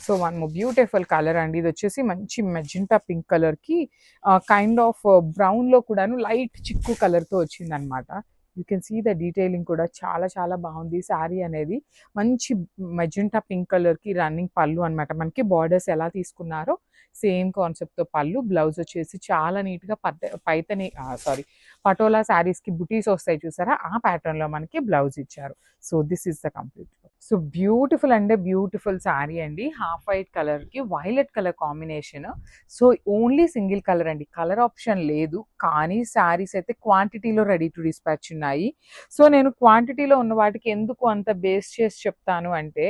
So one more beautiful colour అండి. ఇది వచ్చేసి మంచి మెజెంటా పింక్ కలర్కి కైండ్ ఆఫ్ బ్రౌన్లో కూడాను లైట్ చిక్కు కలర్తో వచ్చిందనమాట. You can see the detailing కూడా చాలా చాలా బాగుంది. శారీ అనేది మంచి మెజెంటా పింక్ కలర్కి రన్నింగ్ పళ్ళు అనమాట. మనకి బార్డర్స్ ఎలా తీసుకున్నారో సేమ్ కాన్సెప్ట్తో పళ్ళు. బ్లౌజ్ వచ్చేసి చాలా నీట్గా పైతని పటోలా శారీస్కి బుటీస్ వస్తాయి చూసారా, ఆ ప్యాటర్న్లో మనకి బ్లౌజ్ ఇచ్చారు. So this is the complete. So beautiful అంటే బ్యూటిఫుల్ శారీ అండి. హాఫ్ వైట్ కలర్కి violet colour combination. So only single colour అండి, కలర్ ఆప్షన్ లేదు. కానీ శారీస్ అయితే క్వాంటిటీలో రెడీ టు డిస్పాచ్ ఉన్నాయి. సో నేను క్వాంటిటీలో ఉన్న వాటికి ఎందుకు అంత బేస్ చేసి చెప్తాను అంటే,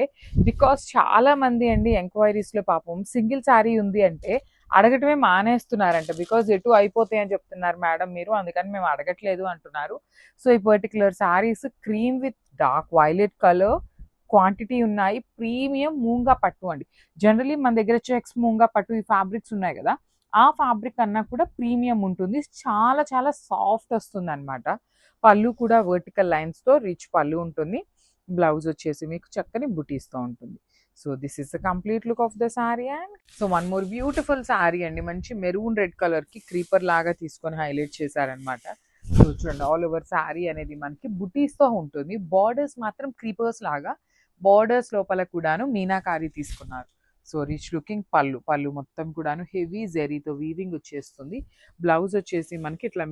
బికాస్ చాలా మంది అండి ఎంక్వైరీస్లో పాపం సింగిల్ శారీ ఉంది అంటే అడగటమే మానేస్తున్నారంట. బికాజ్ ఎటు అయిపోతాయి అని చెప్తున్నారు మేడం మీరు, అందుకని మేము అడగట్లేదు అంటున్నారు. సో ఈ particular saris cream with dark violet colour quantity ఉన్నాయి. ప్రీమియం మూంగా పట్టు అండి. జనరలీ మన దగ్గర చెక్స్ మూంగా పట్టు ఈ ఫ్యాబ్రిక్స్ ఉన్నాయి కదా, ఆ ఫ్యాబ్రిక్ అన్నా కూడా ప్రీమియం ఉంటుంది. చాలా చాలా సాఫ్ట్ వస్తుంది అనమాట. పళ్ళు కూడా వర్టికల్ లైన్స్తో రిచ్ పళ్ళు ఉంటుంది. బ్లౌజ్ వచ్చేసి మీకు చక్కని బుటీస్తో ఉంటుంది. So this is the complete look of the sari. And so one more beautiful sari అండి. మంచి మెరూన్ రెడ్ కలర్కి క్రీపర్ లాగా తీసుకొని హైలైట్ చేశారనమాట. సో చూడండి, ఆల్ ఓవర్ శారీ అనేది మనకి బుటీస్తో ఉంటుంది. బార్డర్స్ మాత్రం క్రీపర్స్ లాగా, బార్డర్స్ లోపల కూడాను మీనాకారి తీసుకున్నారు. సో రిచ్ లుకింగ్ పళ్ళు మొత్తం కూడాను హెవీ జెరీతో వీవింగ్ వచ్చేస్తుంది. బ్లౌజ్ వచ్చేసి మనకి ఇట్లా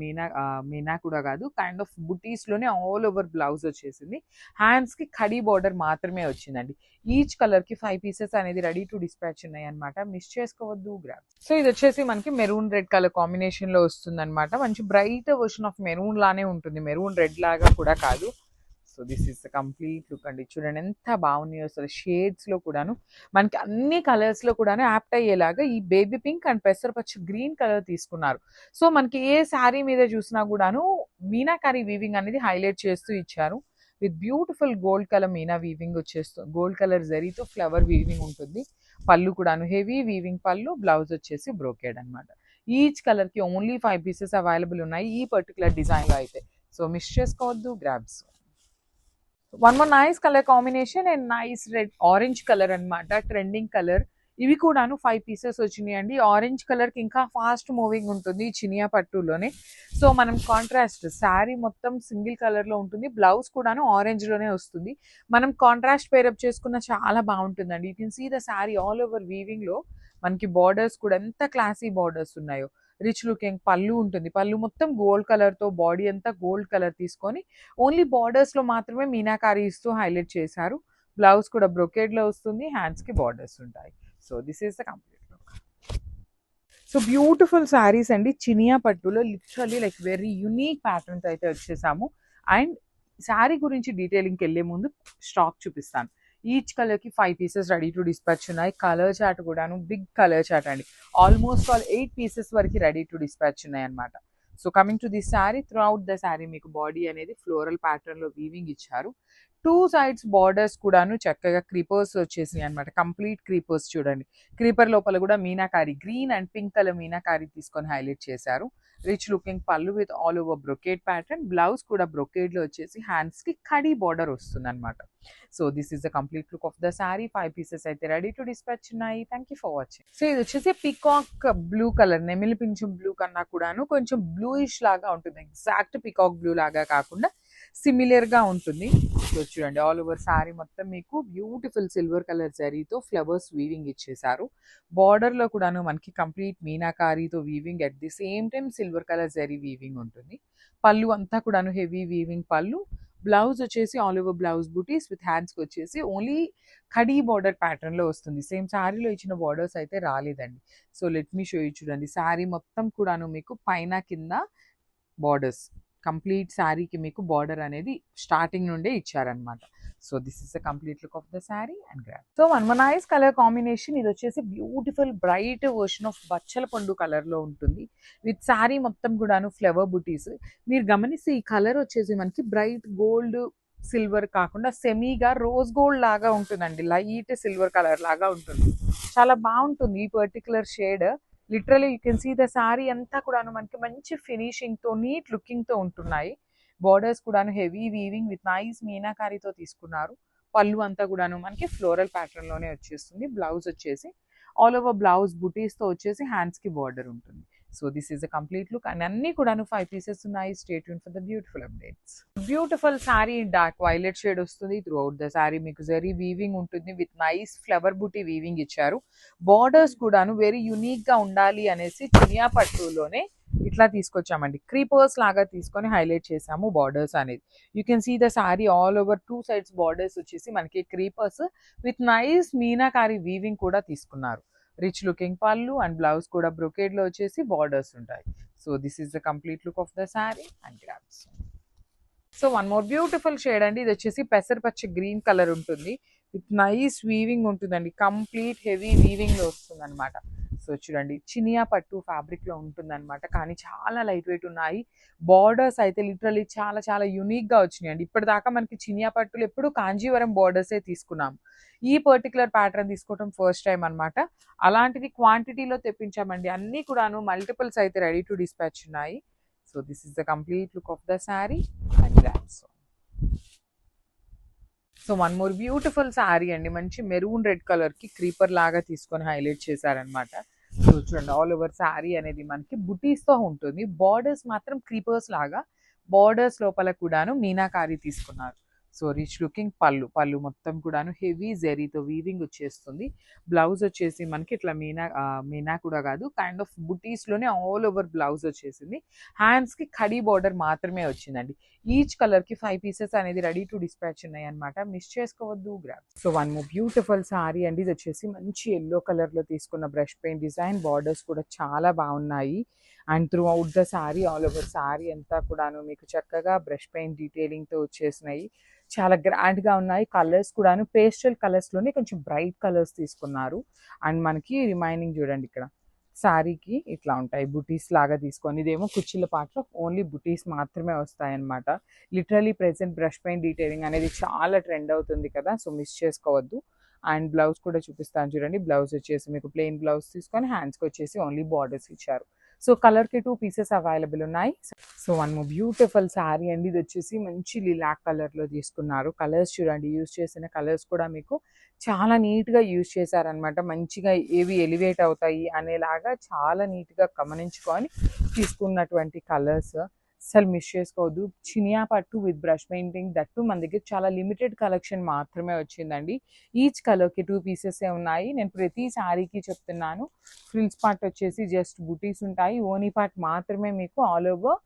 మీనా కూడా కాదు, కైండ్ ఆఫ్ బుటీస్లోనే ఆల్ ఓవర్ బ్లౌజ్ వచ్చేసింది. హ్యాండ్స్కి ఖడీ బార్డర్ మాత్రమే వచ్చిందండి. ఈచ్ కలర్కి 5 పీసెస్ అనేది రెడీ టు డిస్పాచ్ ఉన్నాయి అనమాట. మిస్ చేసుకోవద్దు, గ్రాబ్. సో ఇది వచ్చేసి మనకి మెరూన్ రెడ్ కలర్ కాంబినేషన్లో వస్తుంది అనమాట. మంచి బ్రైట్ వర్షన్ ఆఫ్ మెరూన్ లానే ఉంటుంది, మెరూన్ రెడ్ లాగా కూడా కాదు. So this is the complete look అండి. చూడండి ఎంత బాగున్నాయో అసలు. షేడ్స్లో కూడాను మనకి అన్ని కలర్స్లో కూడాను యాప్ట్ అయ్యేలాగా ఈ బేబీ పింక్ అండ్ పెసరపచ్చ గ్రీన్ కలర్ తీసుకున్నారు. సో మనకి ఏ శారీ మీద చూసినా కూడాను మీనాకారి వీవింగ్ అనేది హైలైట్ చేస్తూ ఇచ్చారు. With beautiful gold colour Meena weaving వచ్చేస్తుంది. గోల్డ్ కలర్ జరీతో ఫ్లవర్ వీవింగ్ ఉంటుంది. పళ్ళు కూడాను హెవీ వీవింగ్ పళ్ళు. బ్లౌజ్ వచ్చేసి బ్రోకేడ్ అనమాట. ఈచ్ కలర్కి ఓన్లీ 5 పీసెస్ అవైలబుల్ ఉన్నాయి ఈ పర్టికులర్ డిజైన్లో అయితే. సో మిస్ చేసుకోవద్దు, grabs. One more nice colour combination and nice red orange colour అనమాట, ట్రెండింగ్ కలర్. ఇవి కూడాను 5 పీసెస్ వచ్చినాయండి. ఆరెంజ్ కలర్కి ఇంకా ఫాస్ట్ మూవింగ్ ఉంటుంది చినియా పట్టులోనే. సో మనం కాంట్రాస్ట్ శారీ మొత్తం సింగిల్ కలర్లో ఉంటుంది. బ్లౌజ్ కూడాను ఆరెంజ్లోనే వస్తుంది. మనం కాంట్రాస్ట్ పేరప్ చేసుకున్న చాలా బాగుంటుందండి. You can see the sari all over వీవింగ్లో మనకి బార్డర్స్ కూడా ఎంత క్లాసీ బార్డర్స్ ఉన్నాయో. రిచ్ లుకింగ్ పళ్ళు ఉంటుంది. పళ్ళు మొత్తం గోల్డ్ కలర్తో, బాడీ అంతా గోల్డ్ కలర్ తీసుకొని ఓన్లీ బార్డర్స్లో మాత్రమే మీనాకారి ఇస్తూ హైలైట్ చేశారు. బ్లౌజ్ కూడా బ్రొకేడ్లో వస్తుంది. హ్యాండ్స్కి బార్డర్స్ ఉంటాయి. So this is the complete look. So beautiful saris అండి. చినియా పట్టులో literally like very unique patterns అయితే వచ్చేసాము. అండ్ శారీ గురించి డీటెయిలింగ్కి వెళ్ళే ముందు స్టాక్ చూపిస్తాను. ఈచ్ కలర్కి 5 పీసెస్ రెడీ టు డిస్పాచ్ ఉన్నాయి. కలర్ చార్ట్ కూడాను బిగ్ కలర్ చార్ట్ అండి. ఆల్మోస్ట్ ఆల్ 8 పీసెస్ వరకు రెడీ టు డిస్పాచ్ ఉన్నాయి అనమాట. So coming to this sari, through out the sari మీకు బాడీ అనేది ఫ్లోరల్ ప్యాటర్న్లో వీవింగ్ ఇచ్చారు. 2 సైడ్స్ బార్డర్స్ కూడాను చక్కగా క్రీపర్స్ వచ్చేసినాయి అనమాట. కంప్లీట్ క్రీపర్స్ చూడండి. క్రీపర్ లోపల కూడా meenakari green and pink colour meenakari తీసుకొని హైలైట్ చేశారు. రిచ్ లుకింగ్ పళ్ళు with all over brocade pattern. Blouse కూడా బ్రొకేడ్లో వచ్చేసి హ్యాండ్స్కి కడీ బార్డర్ వస్తుంది అనమాట. So this is the complete look of the sari. 5 pieces అయితే రెడీ టు డిస్పాచ్ ఉన్నాయి. Thank you for watching. So ఇది వచ్చేసి పికాక్ బ్లూ కలర్, నెమిలి పింఛం బ్లూ కన్నా కూడాను కొంచెం బ్లూయిష్ లాగా ఉంటుంది. ఎగ్జాక్ట్ పికాక్ బ్లూ లాగా కాకుండా సిమిలర్గా ఉంటుంది. సో చూడండి, ఆల్ ఓవర్ శారీ మొత్తం మీకు బ్యూటిఫుల్ సిల్వర్ కలర్ జరీతో ఫ్లవర్స్ వీవింగ్ ఇచ్చేసారు. బార్డర్లో కూడాను మనకి కంప్లీట్ మీనాకారీతో weaving, at the same time silver colour zari weaving ఉంటుంది. పళ్ళు అంతా కూడాను హెవీ వీవింగ్ పళ్ళు. బ్లౌజ్ వచ్చేసి ఆల్ ఓవర్ బ్లౌజ్ బూటీస్ విత్ హ్యాండ్స్కి వచ్చేసి ఓన్లీ ఖడీ బార్డర్ ప్యాటర్న్లో వస్తుంది. సేమ్ శారీలో ఇచ్చిన బార్డర్స్ అయితే రాలేదండి. So let me show you. చూడండి, శారీ మొత్తం కూడాను మీకు పైన కింద బార్డర్స్, కంప్లీట్ శారీకి మీకు బార్డర్ అనేది స్టార్టింగ్ నుండే ఇచ్చారనమాట. So this is the complete look of the sari and grab. So one nice colour combination. ఇది వచ్చేసి బ్యూటిఫుల్ బ్రైట్ వర్షన్ ఆఫ్ బచ్చల పండు కలర్లో ఉంటుంది. విత్ శారీ మొత్తం కూడాను ఫ్లవర్ బుటీస్. మీరు గమనిస్తే ఈ కలర్ వచ్చేసి మనకి బ్రైట్ గోల్డ్ సిల్వర్ కాకుండా సెమీగా రోజ్ గోల్డ్ లాగా ఉంటుందండి. లైట్ సిల్వర్ కలర్ లాగా ఉంటుంది. చాలా బాగుంటుంది ఈ particular shade. Literally you can see the sari అంతా కూడాను మనకి మంచి ఫినిషింగ్తో, నీట్ లుకింగ్తో ఉంటున్నాయి. బార్డర్స్ కూడాను హెవీ వీవింగ్ విత్ నైస్ మీనాకారితో తీసుకున్నారు. పళ్ళు అంతా కూడాను మనకి ఫ్లోరల్ ప్యాటర్న్ లోనే వచ్చేస్తుంది. బ్లౌజ్ వచ్చేసి ఆల్ ఓవర్ బ్లౌజ్ బుటీస్ తో వచ్చేసి హ్యాండ్స్ కి బార్డర్ ఉంటుంది. So this is a complete look and అన్ని కూడాను 5 పీసెస్ ఉన్నాయి. Stay tune for the beautiful updates. Beautiful sorry in dark violet shade వస్తుంది. త్రూ అవుట్ ద సారీ మీకు జరీ వీవింగ్ ఉంటుంది విత్ నైస్ ఫ్లవర్ బుటీ వీవింగ్ ఇచ్చారు. బార్డర్స్ కూడాను వెరీ యూనిక్ గా ఉండాలి అనేసి చినియా పట్టులోనే ఇట్లా తీసుకొచ్చామండి. క్రీపర్స్ లాగా తీసుకొని హైలైట్ చేసాము బార్డర్స్ అనేది. You can see the sari all over 2 sides borders వచ్చేసి మనకి creepers with nice meenakari weaving కూడా తీసుకున్నారు. రిచ్ లుకింగ్ పళ్ళు అండ్ బ్లౌజ్ కూడా బ్రొకేడ్ లో వచ్చేసి బార్డర్స్ ఉంటాయి. So this is the complete look of the sari and grabs. So one more beautiful shade అండి. ఇది వచ్చేసి పెసరపచ్చ గ్రీన్ కలర్ ఉంటుంది విత్ నైస్ వీవింగ్ ఉంటుందండి. కంప్లీట్ హెవీ వీవింగ్ లో వస్తుంది అనమాట. సో చూడండి చినియా పట్టు ఫ్యాబ్రిక్ లో ఉంటుంది అనమాట. కానీ చాలా లైట్ వెయిట్ ఉన్నాయి. బార్డర్స్ అయితే లిటరలీ చాలా చాలా యూనిక్ గా వచ్చినాయి అండి. ఇప్పటిదాకా మనకి చినియా పట్టులు ఎప్పుడు కాంజీవరం బార్డర్సే తీసుకున్నాం. ఈ పర్టికులర్ ప్యాటర్న్ తీసుకోవడం ఫస్ట్ టైం అనమాట. అలాంటిది క్వాంటిటీలో తెప్పించామండి. అన్ని కూడాను మల్టిపుల్స్ అయితే రెడీ టు డిస్పాచ్ ఉన్నాయి. So this is the complete look of the sari and grabs. So one more beautiful sari అండి. మంచి మెరూన్ రెడ్ కలర్ కి క్రీపర్ లాగా తీసుకొని హైలైట్ చేశారనమాట. సో చూడండి ఆల్ ఓవర్ శారీ అనేది మనకి బుటీస్ తో ఉంటుంది. బార్డర్స్ మాత్రం క్రీపర్స్ లాగా, బార్డర్స్ లోపల కూడాను మీనాకారి తీసుకున్నారు. సో రిచ్ లుకింగ్ పళ్ళు మొత్తం కూడాను హెవీ జెరీతో వీవింగ్ వచ్చేస్తుంది. బ్లౌజ్ వచ్చేసి మనకి ఇట్లా మీనా కూడా కాదు, కైండ్ ఆఫ్ బుటీస్ లోనే ఆల్ ఓవర్ బ్లౌజ్ వచ్చేసింది. హ్యాండ్స్ కి ఖడీ బార్డర్ మాత్రమే వచ్చిందండి. ఈచ్ కలర్ కి 5 పీసెస్ అనేది రెడీ టు డిస్పాచ్ ఉన్నాయి అనమాట. మిస్ చేసుకోవద్దు, grab. So one more beautiful sorry అండి. ఇది వచ్చేసి మంచి ఎల్లో కలర్ లో తీసుకున్న బ్రష్ పెయింట్ డిజైన్. బార్డర్స్ కూడా చాలా బాగున్నాయి. And through out the sari all over sorry అంతా కూడాను మీకు చక్కగా బ్రష్ పెయింట్ డీటెయిలింగ్ తో వచ్చేసినాయి. చాలా గ్రాండ్ గా ఉన్నాయి. కలర్స్ కూడాను పేస్టల్ కలర్స్ లోనే కొంచెం బ్రైట్ కలర్స్ తీసుకున్నారు. అండ్ మనకి రిమైనింగ్ చూడండి ఇక్కడ శారీకి ఇట్లా ఉంటాయి బుటీస్ లాగా తీసుకొని. ఇదేమో కుచ్చిళ్ళ పాటలో ఓన్లీ బుటీస్ మాత్రమే వస్తాయి అనమాట. Literally present brush paint detailing అనేది చాలా ట్రెండ్ అవుతుంది కదా, సో మిస్ చేసుకోవద్దు. అండ్ బ్లౌజ్ కూడా చూపిస్తాను చూడండి. బ్లౌజ్ వచ్చేసి మీకు ప్లెయిన్ బ్లౌజ్ తీసుకొని హ్యాండ్స్కి వచ్చేసి ఓన్లీ బార్డర్స్ ఇచ్చారు. సో కలర్ కి 2 పీసెస్ అవైలబుల్ ఉన్నాయి. So one more beautiful sari అండి. ఇది వచ్చేసి మంచి లిలాక్ కలర్ లో తీసుకున్నారు. కలర్స్ చూడండి, యూజ్ చేసిన కలర్స్ కూడా మీకు చాలా నీట్ గా యూజ్ చేశారనమాట. మంచిగా ఏవి ఎలివేట్ అవుతాయి అనేలాగా చాలా నీట్ గా గమనించుకొని తీసుకున్నటువంటి కలర్స్. అసలు మిస్ చేసుకోవద్దు. చినియా పట్టు విత్ బ్రష్ పెయింటింగ్, దట్టు మన దగ్గర చాలా లిమిటెడ్ కలెక్షన్ మాత్రమే వచ్చిందండి. ఈచ్ కలర్కి 2 పీసెస్ ఉన్నాయి. నేను ప్రతి శారీకి చెప్తున్నాను. ఫ్రిల్స్ పార్ట్ వచ్చేసి జస్ట్ బుటీస్ ఉంటాయి. ఓనీ పార్ట్ మాత్రమే మీకు ఆల్ ఓవర్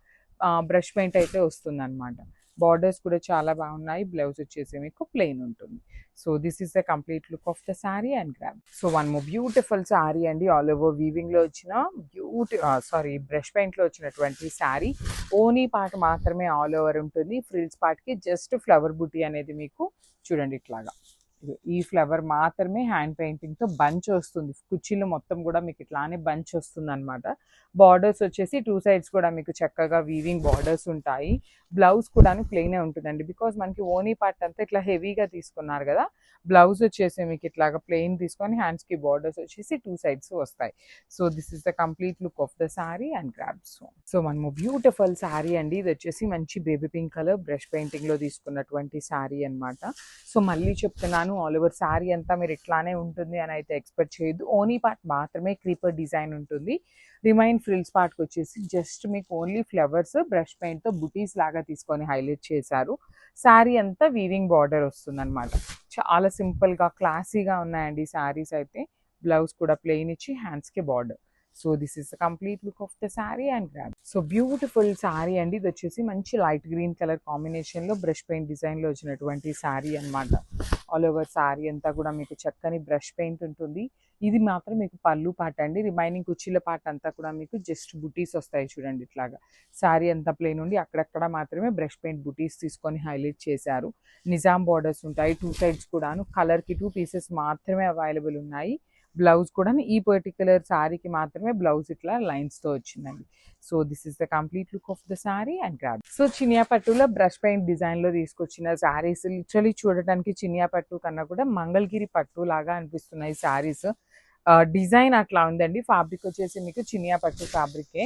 బ్రష్ పెయింట్ అయితే వస్తుంది అనమాట. బార్డర్స్ కూడా చాలా బాగున్నాయి. బ్లౌజ్ వచ్చేసి మీకు ప్లెయిన్ ఉంటుంది. So this is the complete look of the sari and grab. So one more beautiful sari అండి. ఆల్ ఓవర్ వీవింగ్ లో వచ్చిన బ్రష్ పెయింట్ లో వచ్చినటువంటి శారీ. ఓనీ పార్ట్ మాత్రమే ఆల్ ఓవర్ ఉంటుంది. ఫ్రిల్స్ పార్ట్ కి జస్ట్ ఫ్లవర్ బుటీ అనేది మీకు చూడండి ఇట్లాగా ఈ ఫ్లవర్ మాత్రమే హ్యాండ్ పెయింటింగ్ తో బంచ్ వస్తుంది. కుర్చీలు మొత్తం కూడా మీకు ఇట్లానే బంచ్ వస్తుంది అనమాట. బార్డర్స్ వచ్చేసి 2 సైడ్స్ కూడా మీకు చక్కగా వీవింగ్ బార్డర్స్ ఉంటాయి. బ్లౌజ్ కూడా ప్లెయినే ఉంటుందండి. బికాజ్ మనకి ఓనీ పార్ట్ అంతా ఇట్లా హెవీగా తీసుకున్నారు కదా, బ్లౌజ్ వచ్చేసి మీకు ఇట్లాగా ప్లెయిన్ తీసుకొని హ్యాండ్స్ కి బార్డర్స్ వచ్చేసి 2 సైడ్స్ వస్తాయి. So this is the complete look of the sari and grabs. So మనము బ్యూటిఫుల్ శారీ అండి. ఇది వచ్చేసి మంచి baby pink colour brush painting లో తీసుకున్నటువంటి శారీ అనమాట. సో మళ్ళీ చెప్తున్నాను, ఆల్ ఓవర్ శారీ అంతా మీరు ఇట్లానే ఉంటుంది అని అయితే ఎక్స్పెక్ట్ చేయొద్దు. ఓనీ పార్ట్ మాత్రమే క్రీపర్ డిజైన్ ఉంటుంది. రిమైన్ ఫ్రిల్స్ పార్ట్కి వచ్చేసి జస్ట్ మీకు ఓన్లీ ఫ్లవర్స్ బ్రష్ పెయింట్ తో బుటీస్ లాగా తీసుకొని హైలైట్ చేశారు. శారీ అంతా వీవింగ్ బార్డర్ వస్తుంది అనమాట. చాలా సింపుల్ గా క్లాసీగా ఉన్నాయండి శారీస్ అయితే. బ్లౌజ్ కూడా ప్లెయిన్ ఇచ్చి హ్యాండ్స్ కి border. So this is the complete look of the sari and grab. So beautiful sari అండి. ఇది వచ్చేసి మంచి లైట్ గ్రీన్ కలర్ కాంబినేషన్ లో బ్రష్ పెయింట్ డిజైన్ లో వచ్చినటువంటి శారీ అనమాట. ఆల్ ఓవర్ శారీ అంతా కూడా మీకు చక్కని బ్రష్ పెయింట్ ఉంటుంది. ఇది మాత్రం మీకు పళ్ళు పాట అండి. రిమైనింగ్ కుర్చీల పాట అంతా కూడా మీకు జస్ట్ బుటీస్ వస్తాయి చూడండి ఇట్లాగా. శారీ అంతా ప్లెయిన్ ఉండి అక్కడక్కడ మాత్రమే బ్రష్ పెయింట్ బుటీస్ తీసుకొని హైలైట్ చేశారు. నిజాం బార్డర్స్ ఉంటాయి 2 సైడ్స్ కూడాను. కలర్ కి 2 పీసెస్ మాత్రమే అవైలబుల్ ఉన్నాయి. బ్లౌజ్ కూడా ఈ పర్టికులర్ శారీకి మాత్రమే బ్లౌజ్ ఇట్లా లైన్స్ తో వచ్చిందండి. So this is the complete look of the sari and grab. So Chiniya పట్టులో బ్రష్ పెయింట్ డిజైన్ లో తీసుకొచ్చిన శారీస్ లిటరలీ చూడటానికి చినియా పట్టు కన్నా కూడా మంగళగిరి పట్టు లాగా అనిపిస్తున్నాయి శారీస్. డిజైన్ అట్లా ఉందండి. ఫ్యాబ్రిక్ వచ్చేసి మీకు చినియా పట్టు ఫ్యాబ్రికే.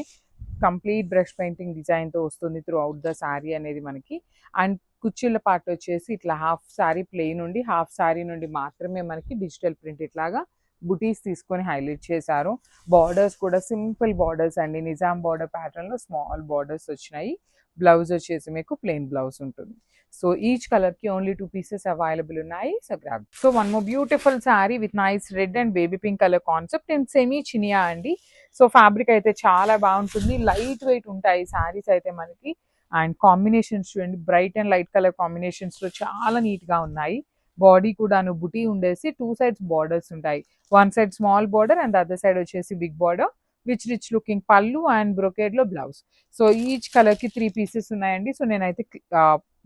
కంప్లీట్ బ్రష్ పెయింటింగ్ డిజైన్ తో వస్తుంది త్రూ అవుట్ ద శారీ అనేది మనకి. అండ్ కుచ్చిళ్ళ పార్ట్ వచ్చేసి ఇట్లా హాఫ్ సారీ ప్లెయిన్ ఉండి హాఫ్ సారీ నుండి మాత్రమే మనకి డిజిటల్ ప్రింట్ ఇట్లాగా బుటీస్ తీసుకొని హైలైట్ చేశారు. బార్డర్స్ కూడా సింపుల్ బార్డర్స్ అండి, నిజాం బార్డర్ ప్యాటర్న్ లో స్మాల్ బార్డర్స్ వచ్చినాయి. బ్లౌజ్ వచ్చేసి మీకు ప్లెయిన్ బ్లౌజ్ ఉంటుంది. సో ఈచ్ కలర్ కి ఓన్లీ 2 పీసెస్ అవైలబుల్ ఉన్నాయి. So grab. So one more beautiful sari with nice red and baby pink colour concept and semi చినియా అండి. సో ఫ్యాబ్రిక్ అయితే చాలా బాగుంటుంది, లైట్ వెయిట్ ఉంటాయి సారీస్ అయితే మనకి. అండ్ కాంబినేషన్స్ చూడండి, bright and light colour combinations లో చాలా నీట్ గా ఉన్నాయి. బాడీ కూడాను బుటీ ఉండేసి 2 సైడ్స్ బార్డర్స్ ఉంటాయి. One side small border and other side వచ్చేసి big border which rich looking పళ్ళు అండ్ బ్రొకేడ్ లో బ్లౌజ్. సో ఈచ్ కలర్ కి 3 పీసెస్ ఉన్నాయండి. సో నేనైతే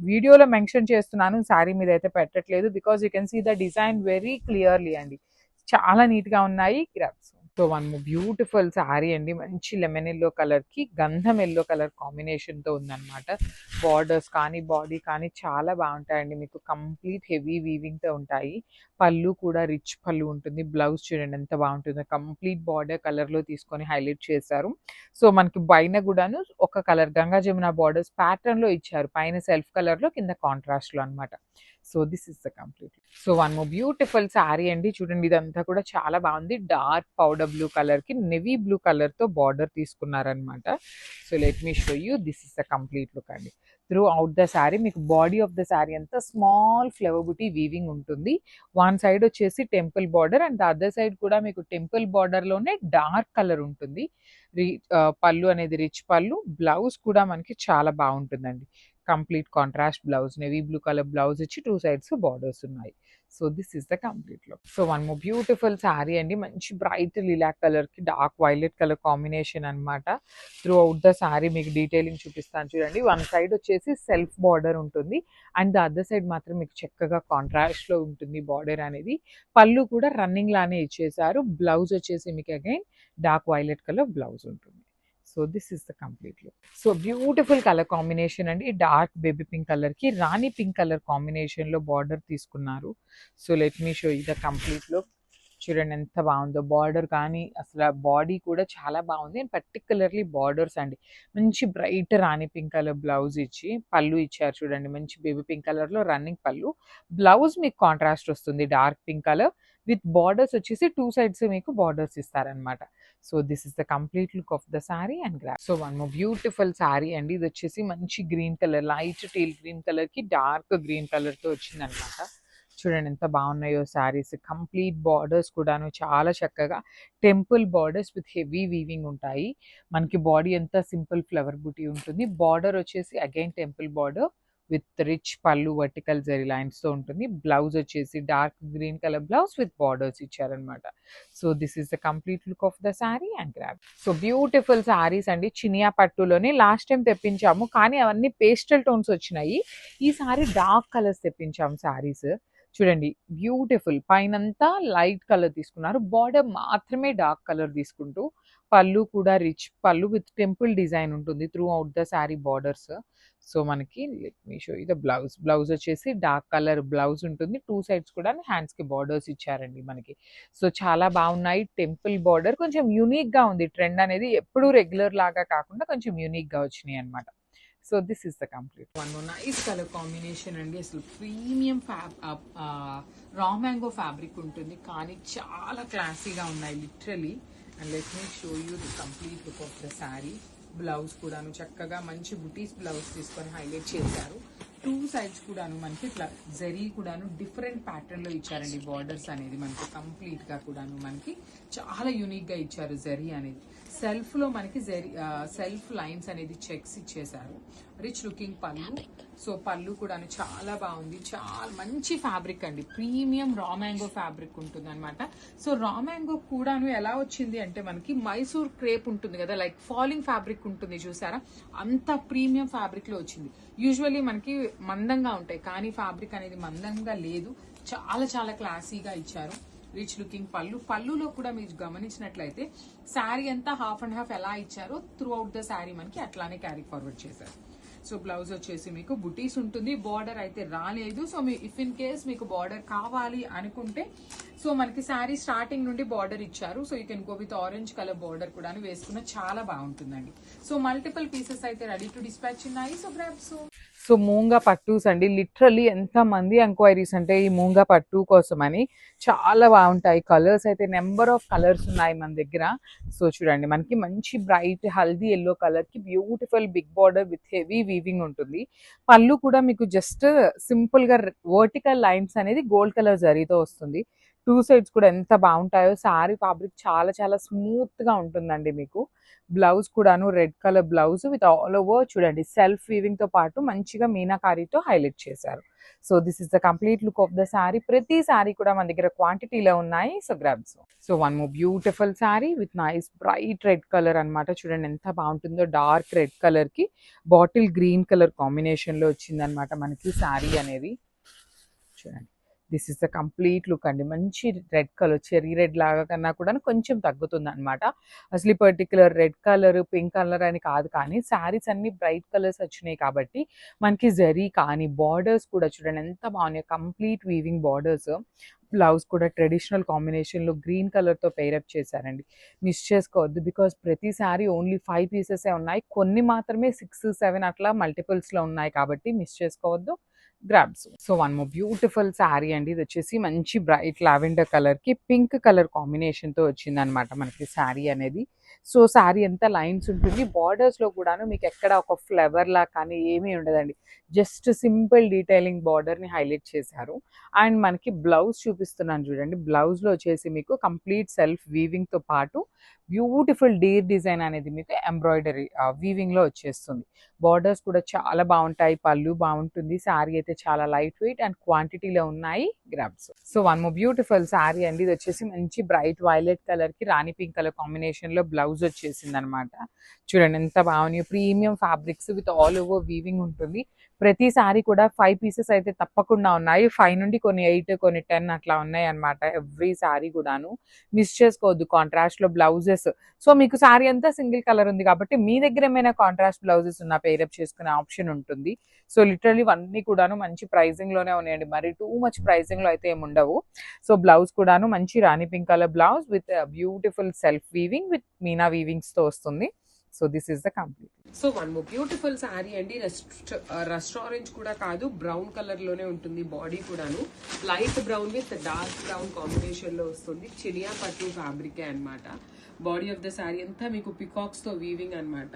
వీడియోలో మెన్షన్ చేస్తున్నాను, శారీ మీద అయితే పెట్టట్లేదు, because you can see the design very clearly అండి. చాలా నీట్ గా ఉన్నాయి grabs. So one beautiful sari అండి, మంచి లెమన్ ఎల్లో కలర్ కి గంధం ఎల్లో కలర్ కాంబినేషన్ తో ఉందన్నమాట. బార్డర్స్ కానీ బాడీ కానీ చాలా బాగుంటాయండి, మీకు కంప్లీట్ హెవీ వీవింగ్ తో ఉంటాయి. పళ్ళు కూడా రిచ్ పళ్ళు ఉంటుంది. బ్లౌజ్ చూడండి ఎంత బాగుంటుందో, కంప్లీట్ బార్డర్ కలర్ లో తీసుకొని హైలైట్ చేశారు. సో మనకి పైన కూడాను ఒక colour Ganga Jamuna borders pattern లో ఇచ్చారు, పైన సెల్ఫ్ కలర్ లో కింద కాంట్రాస్ట్ లో అనమాట. So this is the complete. So one more beautiful sari అండి, చూడండి ఇదంతా కూడా చాలా బాగుంది. డార్క్ పౌడర్ బ్లూ కలర్ కి నెవీ బ్లూ కలర్ తో బార్డర్ తీసుకున్నారనమాట. So let me show you, this is the complete look అండి. త్రూ అవుట్ ద శారీ మీకు బాడీ ఆఫ్ ద శారీ అంతా స్మాల్ ఫ్లవర్ బుటీ వీవింగ్ ఉంటుంది. వన్ సైడ్ వచ్చేసి temple border and other side కూడా మీకు టెంపుల్ బార్డర్ లోనే డార్క్ కలర్ ఉంటుంది. పళ్ళు అనేది రిచ్ పళ్ళు. బ్లౌజ్ కూడా మనకి చాలా బాగుంటుందండి, complete contrast blouse, navy blue colour blouse ఇచ్చి 2 సైడ్స్ బార్డర్స్ ఉన్నాయి. So this is the complete look. So one more beautiful sari అండి, మంచి బ్రైట్ లిలాక్ కలర్ కి డార్క్ వైలెట్ కలర్ కాంబినేషన్ అనమాట. త్రూ అవుట్ ద శారీ మీకు డీటెయిలింగ్ చూపిస్తాను చూడండి. వన్ సైడ్ వచ్చేసి సెల్ఫ్ బార్డర్ ఉంటుంది అండ్ ద అదర్ సైడ్ మాత్రం మీకు చక్కగా కాంట్రాస్ట్ లో ఉంటుంది బార్డర్ అనేది. పళ్ళు కూడా రన్నింగ్ లానే ఇచ్చేసారు. బ్లౌజ్ వచ్చేసి మీకు again dark violet colour blouse ఉంటుంది. So this is the complete look. So beautiful colour combination అండి, డార్క్ బేబీ పింక్ కలర్ కి రాణి పింక్ కలర్ కాంబినేషన్ లో బార్డర్ తీసుకున్నారు. So let me show you the complete look. చూడండి ఎంత బాగుందో border కానీ, అసలు బాడీ కూడా చాలా బాగుంది. అండ్ పర్టికులర్లీ బార్డర్స్ అండి, మంచి బ్రైట్ రాణి పింక్ కలర్ బ్లౌజ్ ఇచ్చి పళ్ళు ఇచ్చారు చూడండి, మంచి బేబీ పింక్ కలర్ లో రన్నింగ్ పళ్ళు. బ్లౌజ్ మీకు కాంట్రాస్ట్ వస్తుంది dark pink colour with borders వచ్చేసి 2 సైడ్స్ మీకు బార్డర్స్ ఇస్తారనమాట. So this is the complete look of the sari and grab. So one more beautiful sari అండి, ఇది వచ్చేసి మంచి green colour, light teal green colour కి డార్క్ గ్రీన్ కలర్ తో వచ్చింది అనమాట. చూడండి ఎంత బాగున్నాయో శారీస్. కంప్లీట్ బార్డర్స్ కూడాను చాలా చక్కగా temple borders with heavy weaving ఉంటాయి. మనకి బాడీ అంతా సింపుల్ ఫ్లవర్ బూటీ ఉంటుంది. బార్డర్ వచ్చేసి again temple border with rich పళ్ళు వర్టికల్ జరీ లైన్స్ తో ఉంటుంది. బ్లౌజ్ వచ్చేసి dark green colour blouse with borders ఇచ్చారనమాట. So this is the complete look of the sari and grab. So beautiful saris అండి, చినియా పట్టులోనే లాస్ట్ టైం తెప్పించాము కానీ అవన్నీ పేస్టల్ టోన్స్ వచ్చినాయి. ఈ సారీ డార్క్ కలర్స్ తెప్పించాము శారీస్. చూడండి బ్యూటిఫుల్, పైనంతా లైట్ కలర్ తీసుకున్నారు, బార్డర్ మాత్రమే డార్క్ కలర్ తీసుకుంటూ. పళ్ళు కూడా రిచ్ పళ్ళు విత్ టెంపుల్ డిజైన్ ఉంటుంది through the sari borders. So మనకి let me show you the blouse. Blouse వచ్చేసి డార్క్ కలర్ బ్లౌజ్ ఉంటుంది. 2 సైడ్స్ కూడా హ్యాండ్స్ కి బార్డర్స్ ఇచ్చారండి మనకి. సో చాలా బాగున్నాయి. టెంపుల్ బార్డర్ కొంచెం యూనిక్ గా ఉంది, ట్రెండ్ అనేది ఎప్పుడు రెగ్యులర్ లాగా కాకుండా కొంచెం యూనిక్ గా వచ్చినాయి అనమాట. So this is the complete one. Nice colour combination అండి, అసలు ప్రీమియం రా మ్యాంగో ఫ్యాబ్రిక్ ఉంటుంది కానీ చాలా క్లాసీగా ఉన్నాయి literally. And let me show you the complete look of the sari. Blouse కూడాను చక్కగా మంచి బుటీస్ బ్లౌజ్ తీసుకొని హైలైట్ చేశారు. 2 సైడ్స్ కూడాను మనకి ఇట్లా జరీ కూడాను డిఫరెంట్ ప్యాటర్న్ లో ఇచ్చారండి. బార్డర్స్ అనేది మనకి కంప్లీట్ గా కూడాను మనకి చాలా యూనిక్ గా ఇచ్చారు. జరీ అనేది సెల్ఫ్ లో మనకి జరీ సెల్ఫ్ లైన్స్ అనేది చెక్స్ ఇచ్చేసారు. రిచ్ లుకింగ్ పళ్ళు. సో పళ్ళు కూడాను చాలా బాగుంది, చాలా మంచి ఫ్యాబ్రిక్ అండి, ప్రీమియం రా మ్యాంగో ఫ్యాబ్రిక్ ఉంటుంది అనమాట. సో రా మ్యాంగో కూడాను ఎలా వచ్చింది అంటే మనకి మైసూర్ క్రేప్ ఉంటుంది కదా, లైక్ ఫాలింగ్ ఫ్యాబ్రిక్ ఉంటుంది చూసారా, అంత ప్రీమియం ఫ్యాబ్రిక్ లో వచ్చింది. యూజువల్లీ మనకి మందంగా ఉంటాయి కానీ ఫ్యాబ్రిక్ అనేది మందంగా లేదు, చాలా చాలా క్లాసీగా ఇచ్చారు. రిచ్ లుకింగ్ పళ్ళు. పళ్ళులో కూడా మీరు గమనించినట్లయితే శారీ అంతా హాఫ్ అండ్ హాఫ్ ఎలా ఇచ్చారో త్రూ అవుట్ ద శారీ మనకి అట్లానే క్యారీ ఫార్వర్డ్ చేశారు. సో బ్లౌజ్ వచ్చేసి మీకు బుటీస్ ఉంటుంది, బార్డర్ అయితే రాలేదు. So me if in case మీకు బార్డర్ కావాలి అనుకుంటే సో మనకి శారీ స్టార్టింగ్ నుండి బార్డర్ ఇచ్చారు. So you can go with orange colour border కూడా వేసుకున్న చాలా బాగుంటుందండి. సో మల్టిపుల్ పీసెస్ అయితే రెడీ టు డిస్పాచ్ ఉన్నాయి. So grab. సో మూంగా పట్టూస్ అండి, లిటరల్లీ ఎంతమంది ఎంక్వైరీస్ అంటే ఈ మూంగా పట్టు కోసమని. చాలా బాగుంటాయి కలర్స్ అయితే, నెంబర్ ఆఫ్ కలర్స్ ఉన్నాయి మన దగ్గర. సో చూడండి, మనకి మంచి బ్రైట్ హల్దీ ఎల్లో కలర్కి beautiful big border with heavy weaving ఉంటుంది. పళ్ళు కూడా మీకు జస్ట్ సింపుల్గా వర్టికల్ లైన్స్ అనేది గోల్డ్ కలర్ జరీతో వస్తుంది. టూ సైడ్స్ కూడా ఎంత బాగుంటాయో. శారీ ఫ్యాబ్రిక్ చాలా చాలా స్మూత్గా ఉంటుందండి మీకు. బ్లౌజ్ కూడాను red colour blouse with all over చూడండి సెల్ఫ్ వీవింగ్ తో పాటు మంచిగా మీనాకారీతో హైలైట్ చేశారు. So this is the complete look of the sari. ప్రతి శారీ కూడా మన దగ్గర క్వాంటిటీలో ఉన్నాయి. So grabs. So one more beautiful sari with nice bright red colour అన్నమాట. చూడండి ఎంత బాగుంటుందో. డార్క్ రెడ్ కలర్ కి బాటిల్ గ్రీన్ కలర్ కాంబినేషన్ లో వచ్చిందనమాట మనకి శారీ అనేది. చూడండి, this is the complete look అండి. మంచి రెడ్ కలర్, చెరీ రెడ్ లాగా కన్నా కూడా కొంచెం తగ్గుతుంది అనమాట. అసలు particular red colour pink colour అని కాదు, కానీ శారీస్ అన్ని బ్రైట్ కలర్స్ వచ్చినాయి కాబట్టి మనకి జరీ కానీ బార్డర్స్ కూడా చూడండి ఎంత బాగున్నాయి. Complete weaving borders. బ్లౌజ్ కూడా ట్రెడిషనల్ కాంబినేషన్లో గ్రీన్ కలర్తో పేరప్ చేశారండి. మిస్ చేసుకోవద్దు, బికాస్ ప్రతి శారీ ఓన్లీ 5 పీసెసే ఉన్నాయి. కొన్ని మాత్రమే 6, 7 అట్లా మల్టిపుల్స్లో ఉన్నాయి కాబట్టి మిస్ చేసుకోవద్దు. Grabs. So one more beautiful sari అండి. ఇది వచ్చేసి మంచి బ్రైట్ లావెండర్ కలర్ కి పింక్ కలర్ కాంబినేషన్ తో వచ్చింది అనమాట మనకి శారీ అనేది. సో శారీ ఎంత లైన్స్ ఉంటుంది. బార్డర్స్ లో కూడాను మీకు ఎక్కడ ఒక ఫ్లవర్ లా కానీ ఏమీ ఉండదండి. జస్ట్ సింపుల్ డీటెయిలింగ్ బార్డర్ ని హైలైట్ చేశారు. అండ్ మనకి బ్లౌజ్ చూపిస్తున్నాను చూడండి. బ్లౌజ్ లో వచ్చేసి మీకు కంప్లీట్ సెల్ఫ్ వీవింగ్ తో పాటు బ్యూటిఫుల్ డీర్ డిజైన్ అనేది మీకు ఎంబ్రాయిడరీ వీవింగ్ లో వచ్చేస్తుంది. బార్డర్స్ కూడా చాలా బాగుంటాయి. పళ్ళు బాగుంటుంది. శారీ అయితే చాలా లైట్ వెయిట్ అండ్ క్వాంటిటీలో ఉన్నాయి. Grabs. So one more beautiful sari అండి. ఇది వచ్చేసి మంచి బ్రైట్ వైలెట్ కలర్ కి రాణి పింక్ కలర్ కాంబినేషన్ లో బ్లౌజ్ వచ్చేసింది అనమాట. చూడండి ఎంత బాగున్నాయి. Premium fabrics with all over weaving ఉంటుంది. ప్రతి శారీ కూడా 5 పీసెస్ అయితే తప్పకుండా ఉన్నాయి. 5 నుండి కొన్ని 8, కొన్ని 10 అట్లా ఉన్నాయి అనమాట. ఎవ్రీ శారీ కూడాను మిస్ చేసుకోవద్దు. కాంట్రాస్ట్ లో బ్లౌజెస్. సో మీకు శారీ అంతా సింగిల్ కలర్ ఉంది కాబట్టి మీ దగ్గర ఏమైనా కాంట్రాస్ట్ బ్లౌజెస్ ఉన్న పేరప్ చేసుకునే ఆప్షన్ ఉంటుంది. సో లిటరల్లీ అన్నీ కూడాను మంచి ప్రైజింగ్ లోనే ఉన్నాయండి. మరి టూ మచ్ ప్రైజింగ్ లో అయితే ఏమి ఉండవు. సో బ్లౌజ్ కూడాను మంచి rani pink colour blouse with beautiful self weaving with మీనా వీవింగ్స్ తో వస్తుంది. So this is the complete. So one more beautiful sari అండి. రస్ట్ ఆరెంజ్ కూడా కాదు, బ్రౌన్ కలర్ లోనే ఉంటుంది. బాడీ కూడాను light brown with dark brown combination లో వస్తుంది. చినియా పట్టు ఫ్యాబ్రికే అనమాట. బాడీ ఆఫ్ ద శారీ అంతా మీకు పికాక్స్ తో వీవింగ్ అనమాట.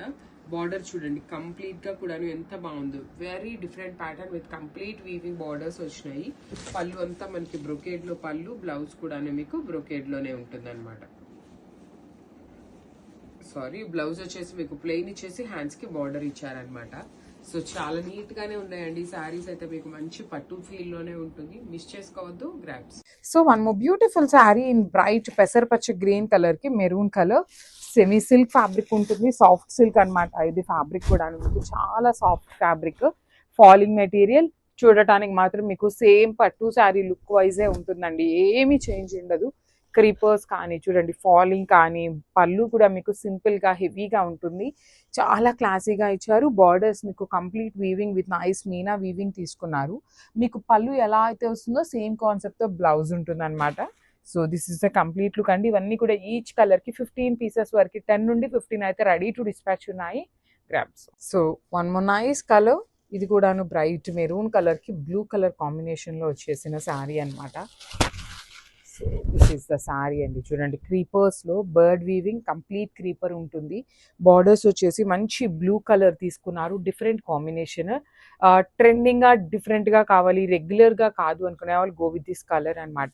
బార్డర్ చూడండి కంప్లీట్ గా కూడాను ఎంత బాగుందో. Very different pattern with complete weaving borders వచ్చినాయి. పళ్ళు అంతా మనకి బ్రొకేడ్ లో పళ్ళు, బ్లౌజ్ కూడాను మీకు బ్రొకేడ్ లోనే ఉంటుంది అనమాట. సారీ, బ్లౌజ్ వచ్చేసి మీకు ప్లెయిన్ ఇచ్చేసి హ్యాండ్స్ కి బార్డర్ ఇచ్చారనమాట. సో చాలా నీట్ గానే ఉన్నాయండి. సారీస్ అయితే మీకు మంచి పట్టు ఫీల్ లోనే ఉంటుంది. మిస్ చేసుకోవద్దు. Grabs. So one more beautiful sari in bright పెసరపచ్చ గ్రీన్ కలర్ కి maroon colour semi silk fabric ఉంటుంది. సాఫ్ట్ సిల్క్ అనమాట ఇది ఫ్యాబ్రిక్ కూడా. మీకు చాలా సాఫ్ట్ ఫ్యాబ్రిక్, ఫాలింగ్ మెటీరియల్. చూడటానికి మాత్రం మీకు సేమ్ పట్టు శారీ లుక్ వైజే ఉంటుందండి. ఏమీ చేంజ్ ఉండదు. క్రీపర్స్ కానీ చూడండి, ఫాలింగ్ కానీ, పళ్ళు కూడా మీకు సింపుల్ గా హెవీగా ఉంటుంది. చాలా క్లాసీగా ఇచ్చారు. బార్డర్స్ మీకు complete weaving with nice Meena weaving తీసుకున్నారు. మీకు పళ్ళు ఎలా అయితే వస్తుందో సేమ్ కాన్సెప్ట్ తో బ్లౌజ్ ఉంటుంది అనమాట. So this is the complete look అండి. ఇవన్నీ కూడా ఈచ్ కలర్ కి 15 పీసెస్ వరకు, 10 నుండి 15 అయితే రెడీ టు డిస్పాచ్ ఉన్నాయి. Grabs. So one more nice colour. ఇది కూడాను బ్రైట్ మెరూన్ కలర్ కి బ్లూ కలర్ కాంబినేషన్ లో వచ్చేసిన శారీ అనమాట. So this is the sari అండి. చూడండి క్రీపర్స్ లో బర్డ్ వీవింగ్, కంప్లీట్ క్రీపర్ ఉంటుంది. బార్డర్స్ వచ్చేసి మంచి బ్లూ కలర్ తీసుకున్నారు. Different combination. ట్రెండింగ్ గా డిఫరెంట్ గా కావాలి, రెగ్యులర్ గా కాదు అనుకునే వాళ్ళు గో విత్ దిస్ కలర్ అనమాట.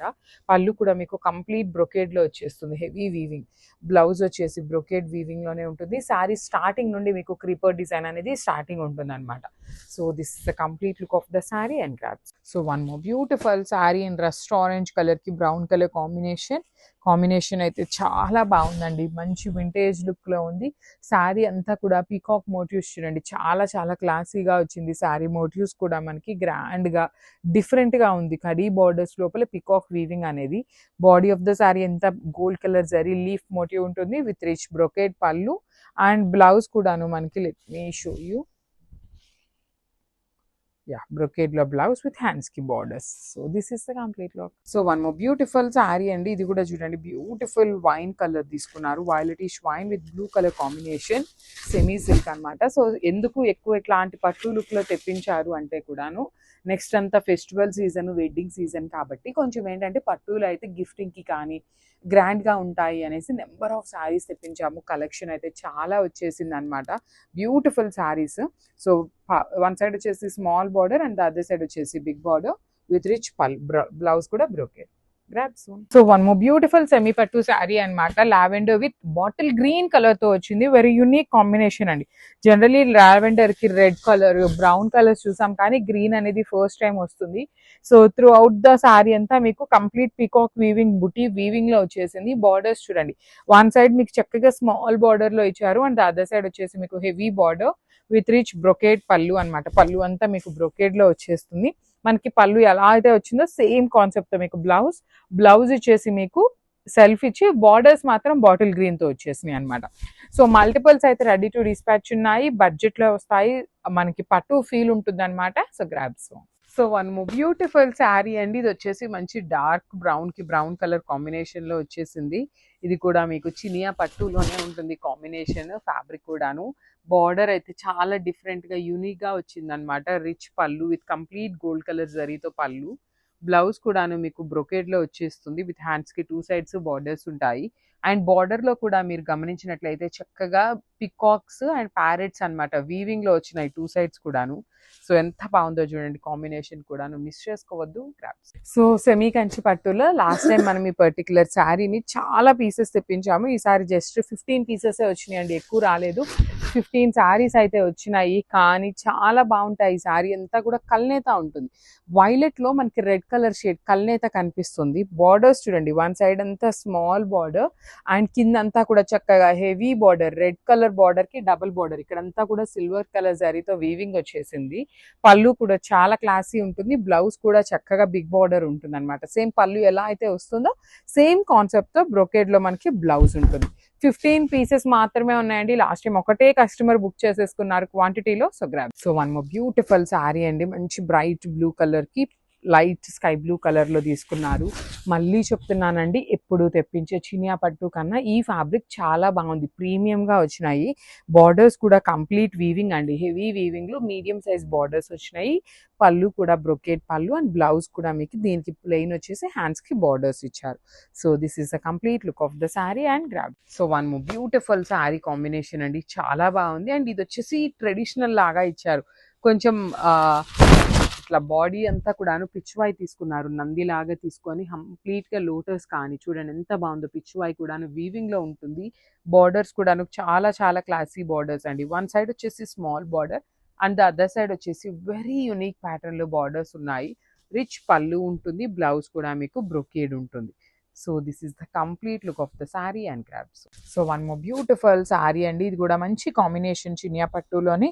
పళ్ళు కూడా మీకు కంప్లీట్ బ్రొకేడ్ లో వచ్చేస్తుంది. Heavy weaving. బ్లౌజ్ వచ్చేసి బ్రొకేడ్ వీవింగ్ లోనే ఉంటుంది. శారీ స్టార్టింగ్ నుండి మీకు క్రీపర్ డిజైన్ అనేది స్టార్టింగ్ ఉంటుంది అనమాట. So this is the complete look of the sari and grabs. So one more beautiful sari in rust orange colour కి బ్రౌన్ కలర్ కాంబినేషన్ అయితే చాలా బాగుందండి. మంచి వింటేజ్ లుక్ లో ఉంది. శారీ అంతా కూడా పీకాక్ మోటివ్స్ చూడండి, చాలా చాలా క్లాసీగా వచ్చింది. శారీ మోటివ్స్ కూడా మనకి గ్రాండ్ గా డిఫరెంట్ గా ఉంది. కడీ బార్డర్స్ లోపల పీకాక్ వీవింగ్ అనేది. బాడీ ఆఫ్ ద శారీ ఎంత gold colour zari leaf motif ఉంటుంది with rich brocade pallu and blouse కూడాను మనకి. Let me show you. Yeah, brocade lo blouse with hands ki borders. So this is the complete look. So one more beautiful saree andi, ఇది కూడా చూడండి beautiful wine colour తీసుకున్నారు, violetish wine with blue colour combination, semi silk అన్నమాట. So ఎందుకు ఎక్కువ ఇట్లాంటి పట్టు look లో తెప్పించారు అంటే కూడాను నెక్స్ట్ అంతా ఫెస్టివల్ సీజన్, వెడ్డింగ్ సీజన్ కాబట్టి కొంచెం ఏంటంటే పట్టులు అయితే గిఫ్టింగ్ కి కానీ గ్రాండ్ గా ఉంటాయి అనేసి నెంబర్ ఆఫ్ శారీస్ తెప్పించాము. కలెక్షన్ అయితే చాలా వచ్చేసింది అనమాట, beautiful saris. So one side వచ్చేసి small border and the other side వచ్చేసి big border with rich blouse కూడా brocade. So one more beautiful semi పట్టు శారీ అనమాట, lavender with bottle green colour తో వచ్చింది. వెరీ యూనిక్ కాంబినేషన్ అండి. జనరలీ లావెండర్ కి red colour, brown colours చూసాం కానీ గ్రీన్ అనేది ఫస్ట్ టైం వస్తుంది. So through the sari అంతా మీకు కంప్లీట్ పీకాక్ వీవింగ్, బుటీ వీవింగ్ లో వచ్చేసింది. బార్డర్స్ చూడండి, వన్ సైడ్ మీకు చక్కగా స్మాల్ బార్డర్ లో ఇచ్చారు అండ్ ద అదర్ సైడ్ వచ్చేసి మీకు heavy border with rich brocade పళ్ళు అనమాట. పళ్ళు అంతా మీకు బ్రొకేడ్ లో వచ్చేస్తుంది. మనకి పళ్ళు ఎలా అయితే వచ్చిందో సేమ్ కాన్సెప్ట్ మీకు బ్లౌజ్ ఇచ్చేసి మీకు సెల్ఫ్ ఇచ్చి బార్డర్స్ మాత్రం బాటిల్ గ్రీన్ తో వచ్చేసినాయి అనమాట. సో మల్టిపుల్స్ అయితే రెడీ టు డిస్పాచ్ ఉన్నాయి, బడ్జెట్ లో వస్తాయి, మనకి పట్టు ఫీల్ ఉంటుంది అనమాట. So grabs. So one more beautiful sari అండి, ఇది వచ్చేసి మంచి డార్క్ బ్రౌన్ కి బ్రౌన్ కలర్ కాంబినేషన్ లో వచ్చేసింది. ఇది కూడా మీకు చినియా పట్టులోనే ఉంటుంది కాంబినేషన్, ఫ్యాబ్రిక్ కూడాను. బార్డర్ అయితే చాలా డిఫరెంట్ గా యూనిక్ గా వచ్చింది అనమాట. రిచ్ పళ్ళు విత్ కంప్లీట్ గోల్డ్ కలర్ జరీతో పళ్ళు. బ్లౌజ్ కూడాను మీకు బ్రొకేడ్ లో వచ్చేస్తుంది విత్ హ్యాండ్స్ కి టూ సైడ్స్ బార్డర్స్ ఉంటాయి. అండ్ బార్డర్ లో కూడా మీరు గమనించినట్లయితే చక్కగా పికాక్స్ అండ్ ప్యారెట్స్ అనమాట వీవింగ్ లో వచ్చినాయి టూ సైడ్స్ కూడాను. సో ఎంత బాగుందో చూడండి, కాంబినేషన్ కూడాను మిస్ చేసుకోవద్దు. సో సెమీ కంచి పట్టులో లాస్ట్ టైం మనం ఈ పర్టికులర్ శారీని చాలా పీసెస్ తెప్పించాము. ఈసారి జస్ట్ 15 పీసెస్ వచ్చినాయి అండి, ఎక్కువ రాలేదు. 15 శారీస్ అయితే వచ్చినాయి, కానీ చాలా బాగుంటాయి. ఈ శారీ అంతా కూడా కల్నేత ఉంటుంది. వైలెట్ లో మనకి రెడ్ కలర్ షేడ్ కల్నేత కనిపిస్తుంది. బార్డర్స్ చూడండి, వన్ సైడ్ అంతా స్మాల్ బార్డర్ అండ్ కింద అంతా కూడా చక్కగా heavy border, red colour border కి డబుల్ బార్డర్, ఇక్కడంతా కూడా సిల్వర్ కలర్ జరీతో వీవింగ్ వచ్చేసింది. పళ్ళు కూడా చాలా క్లాసీ ఉంటుంది. బ్లౌజ్ కూడా చక్కగా బిగ్ బార్డర్ ఉంటుంది అనమాట. సేమ్ పళ్ళు ఎలా అయితే వస్తుందో సేమ్ కాన్సెప్ట్ తో బ్రొకేడ్ లో మనకి బ్లౌజ్ ఉంటుంది. 15 పీసెస్ మాత్రమే ఉన్నాయండి. లాస్ట్ టైం ఒకటే కస్టమర్ బుక్ చేసేసుకున్నారు క్వాంటిటీలో. So grab. So one more beautiful sari అండి, మంచి బ్రైట్ బ్లూ కలర్ కి లైట్ స్కై బ్లూ కలర్ లో తీసుకున్నారు. మళ్ళీ చెప్తున్నానండి, ఎప్పుడు తెప్పించే చినియా పట్టు కన్నా ఈ ఫ్యాబ్రిక్ చాలా బాగుంది, ప్రీమియం గా వచ్చినాయి. బార్డర్స్ కూడా కంప్లీట్ వీవింగ్ అండి, హెవీ వీవింగ్ లో మీడియం సైజ్ బార్డర్స్ వచ్చినాయి. పళ్ళు కూడా బ్రొకేడ్ పళ్ళు అండ్ బ్లౌజ్ కూడా మీకు దీనికి ప్లెయిన్ వచ్చేసి హ్యాండ్స్ కి బార్డర్స్ ఇచ్చారు. So this is the complete look of the sari and grab. So one more beautiful sari combination అండి, చాలా బాగుంది. అండ్ ఇది వచ్చేసి ట్రెడిషనల్ లాగా ఇచ్చారు, కొంచెం ఇట్లా బాడీ అంతా కూడాను పిచ్వాయి తీసుకున్నారు, నంది లాగా తీసుకొని కంప్లీట్ గా లోటస్ కానీ చూడండి ఎంత బాగుందో. పిచ్వాయి కూడాను వీవింగ్ లో ఉంటుంది. బార్డర్స్ కూడాను చాలా చాలా క్లాసీ బార్డర్స్ అండి. వన్ సైడ్ వచ్చేసి small border and the other side వచ్చేసి వెరీ యూనిక్ ప్యాటర్న్ లో బార్డర్స్ ఉన్నాయి. రిచ్ పళ్ళు ఉంటుంది, బ్లౌజ్ కూడా మీకు బ్రొకేడ్ ఉంటుంది. So this is the complete look of the sari and crabs. So one more beautiful sari అండి, ఇది కూడా మంచి కాంబినేషన్ చినియా పట్టులోని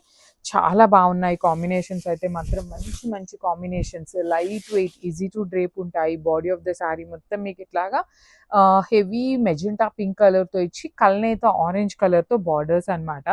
చాలా బాగున్నాయి. కాంబినేషన్స్ అయితే మాత్రం మంచి మంచి combinations, light weight, easy to drape ఉంటాయి. బాడీ ఆఫ్ ద శారీ మొత్తం మీకు ఇట్లాగా హెవీ మెజెంటా పింక్ కలర్ తో ఇచ్చి కల్నేత ఆరెంజ్ కలర్ తో బార్డర్స్ అన్నమాట.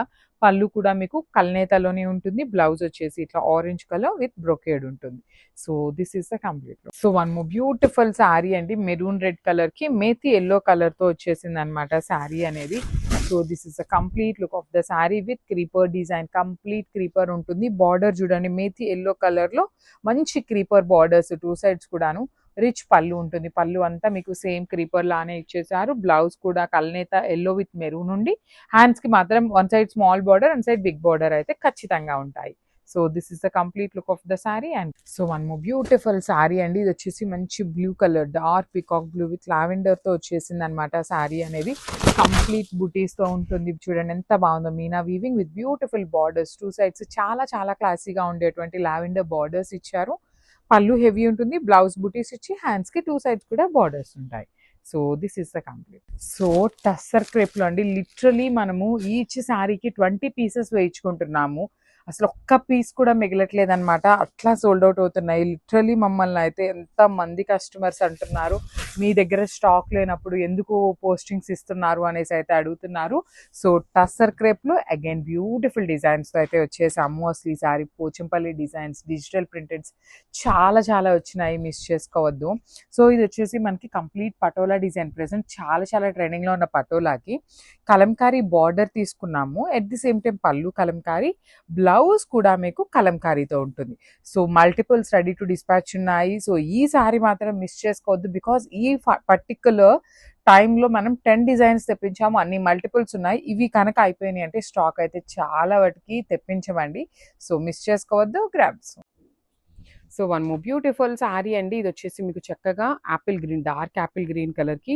పళ్ళు కూడా మీకు కల్నేతలోనే ఉంటుంది. బ్లౌజ్ వచ్చేసి ఇట్లా ఆరెంజ్ కలర్ విత్ బ్రొకేడ్ ఉంటుంది. So this is the complete look. So one more beautiful sari అండి, మెరూన్ రెడ్ కలర్ కి మేతి ఎల్లో కలర్ తో వచ్చేసింది అనమాట శారీ అనేది. So this is the complete look of the sari with creeper design, complete creeper ఉంటుంది. Border చూడండి, methi yellow colour లో మంచి క్రీపర్ బార్డర్స్ టూ సైడ్స్ కూడాను. రిచ్ పళ్ళు ఉంటుంది, పళ్ళు అంతా మీకు సేమ్ క్రీపర్ లానే ఇచ్చేసారు. బ్లౌజ్ కూడా కల్నేత ఎల్లో విత్ మెరూన్ ఉండి హ్యాండ్స్ కి మాత్రం one side small border, one side big border అయితే ఖచ్చితంగా ఉంటాయి. So this is the complete look of the sari. And so one more beautiful sari అండి, ఇది వచ్చేసి మంచి blue colour, dark peacock blue with lavender తో వచ్చేసింది అనమాట. శారీ అనేది కంప్లీట్ బుటీస్ తో ఉంటుంది. చూడండి ఎంత బాగుందో, Meena weaving with beautiful borders two sides, చాలా చాలా క్లాసీగా ఉండేటువంటి లావెండర్ బార్డర్స్ ఇచ్చారు. పళ్ళు హెవీ ఉంటుంది, బ్లౌజ్ బుటీస్ ఇచ్చి హ్యాండ్స్ కి టూ సైడ్స్ కూడా బార్డర్స్ ఉంటాయి. So this is the complete. So tussar crepe లో అండి లిటరలీ మనము ఈచ్ శారీకి 20 పీసెస్ వేయించుకుంటున్నాము. అసలు ఒక్క పీస్ కూడా మిగలట్లేదనమాట. అట్లా సోల్డ్ అవుట్ అవుతున్నాయి. లిటరలీ మమ్మల్ని అయితే ఎంతమంది కస్టమర్స్ అంటున్నారు, మీ దగ్గర స్టాక్ లేనప్పుడు ఎందుకు పోస్టింగ్స్ ఇస్తున్నారు అనేసి అయితే అడుగుతున్నారు. సో టస్సర్ క్రేప్లో అగైన్ బ్యూటిఫుల్ డిజైన్స్తో అయితే వచ్చేసాము. అసలు ఈ sari Pochampally designs, digital printeds చాలా చాలా వచ్చినాయి, మిస్ చేసుకోవద్దు. సో ఇది వచ్చేసి మనకి కంప్లీట్ పటోలా డిజైన్. ప్రెసెంట్ చాలా చాలా ట్రెండింగ్లో ఉన్న పటోలాకి కలంకారీ బార్డర్ తీసుకున్నాము. ఎట్ ది సేమ్ టైం పళ్ళు కలంకారీ, బ్లౌజ్ కూడా మీకు కలంకారీతో ఉంటుంది. So multiples ready to dispatch ఉన్నాయి. సో ఈ సారీ మాత్రం మిస్ చేసుకోవద్దు. బికాజ్ ఈ పర్టిక్యులర్ టైంలో మనం 10 డిజైన్స్ తెప్పించాము, అన్ని మల్టిపుల్స్ ఉన్నాయి. ఇవి కనుక అయిపోయినాయి అంటే స్టాక్ అయితే చాలా వాటికి తెప్పించమండి. సో మిస్ చేసుకోవద్దు, grabs. So one more beautiful sari అండి. ఇది వచ్చేసి మీకు చక్కగా Apple green, dark Apple green కలర్కి